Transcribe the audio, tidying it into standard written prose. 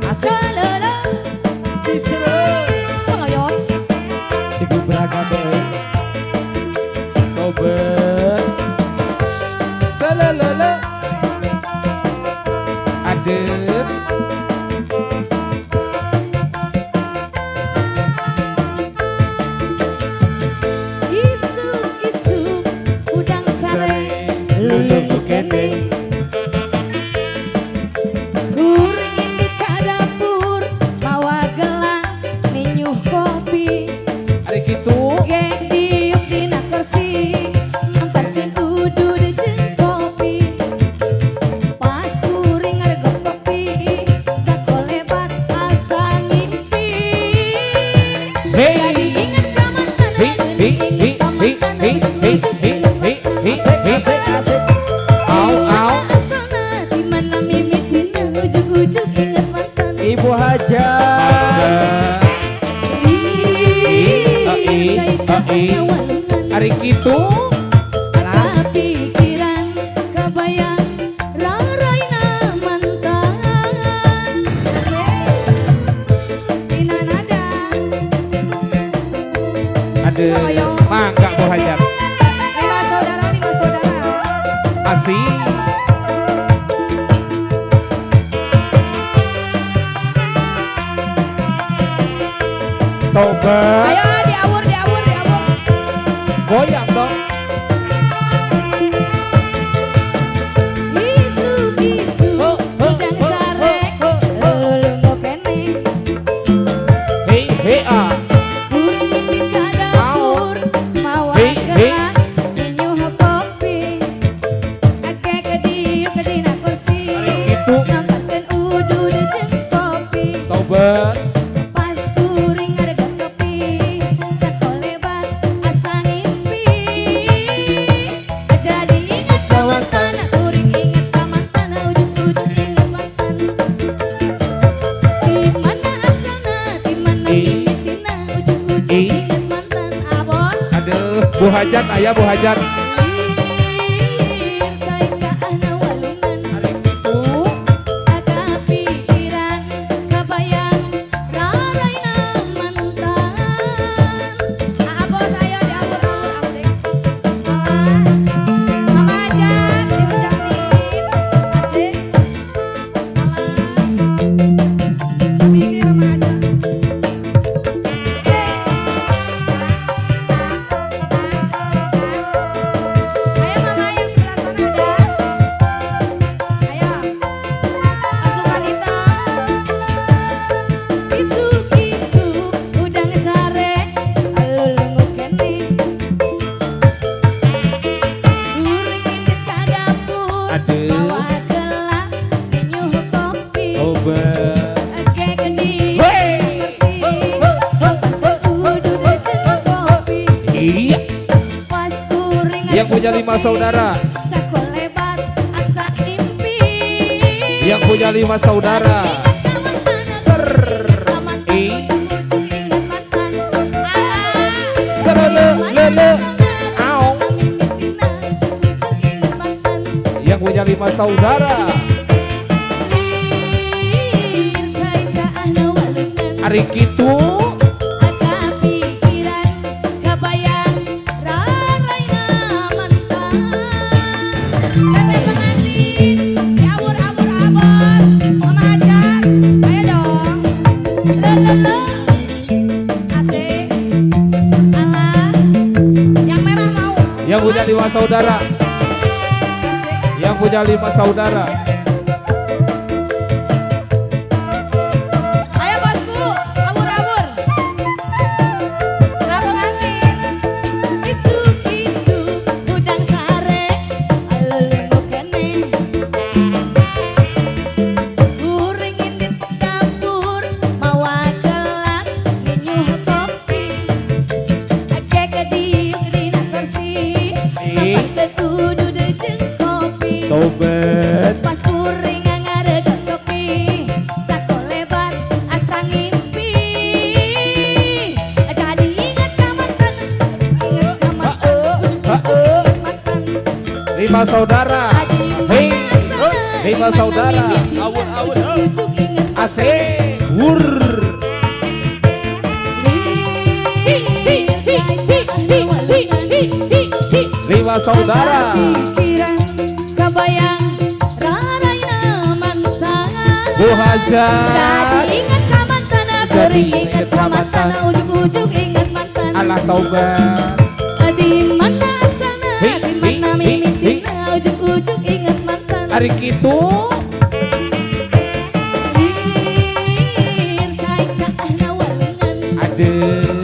Selele Sengayo Ibu beragam Tobat Selele Adit Isu udang sare lulung kene Kuringin di dapur bawa gelas ninyuh kopi Hari gitu Geng diuk dina kursi Amparkeun udu di jeung kopi Pas kuring ngarego kopi sakolebat asa ngimpi Jadi inget ka mantan inget ka mantan Asik asik Au au Asana dimana mimit dina ujug-ujug inget mantan Ibu Hajat Cai-cai walungan Hari gitu Kepikiran kebayang raraina mantan Dina nada Aduh Mangga Bu Hajat Lima saudara Asik Tobat Ayo diawur Goyang dong Isu udang sarek lulung kene Hei hei ah Kuring di dapur mawa gelas ninyuh kopi Ake kediuk dina kursi Gitu Nampakkeun udu di jeung kopi Tobat Pas kuring ngarega kopi sakolebat asa ngimpi Jadi ingat ka mantan kuring ingat ka mantan ujug-ujug ingat mantan Di mana asana di mana mimitina ujug-ujug ingat mantan abos Aduh Bu Hajat ayah Bu Hajat Cai-caana walungan Hari gitu Kepikiran kebayang raraina mantan Abos ayo diawur-awur asik Alah Mama Hajat diucapin asik Alah Habisi Mama Hajat Ayo Mama yang sebelah sana ada Ayo Pasukan hitam Isu udang sare lulung kene Kuringin di dapur Aduh. bawa gelas ninyuh kopi Tobat Ake geni Wey. kursi udu di jeung kopi Iya Pas kuring Yang punya 5 saudara sakolebat asa impi Yang punya 5 saudara Ser Serele lele Aong Yang punya 5 saudara Hari gitu Yang punya 5 saudara Yang punya 5 saudara Ayo bosku, abur-abur. Abang Atin. Isu udang sare lulung kene. Kuringin di dapur mawa gelas ninyuh kopi. Ake kediuk dina kursi. Nampakkeun udu di jeung kopi. Tobat Pas kuring ngarega kopi sakolebat asa ngimpi Jadi ingat ka mantan ujug-ujug mantan 5 saudara Hei 5 saudara ujug-ujug inget Asik. Wur. Lima saudara. Pikiran kebayang rarayna mantan. Bu Hajat. Jadi ingat ka mantan, beuring ingat ka mantan, ujug-ujug ingat mantan. Allah taubat. Di mana asalna, di mana mimitina, ujug-ujug ingat mantan. Ari kitu. Lir cai-cai na walengan. Aduh.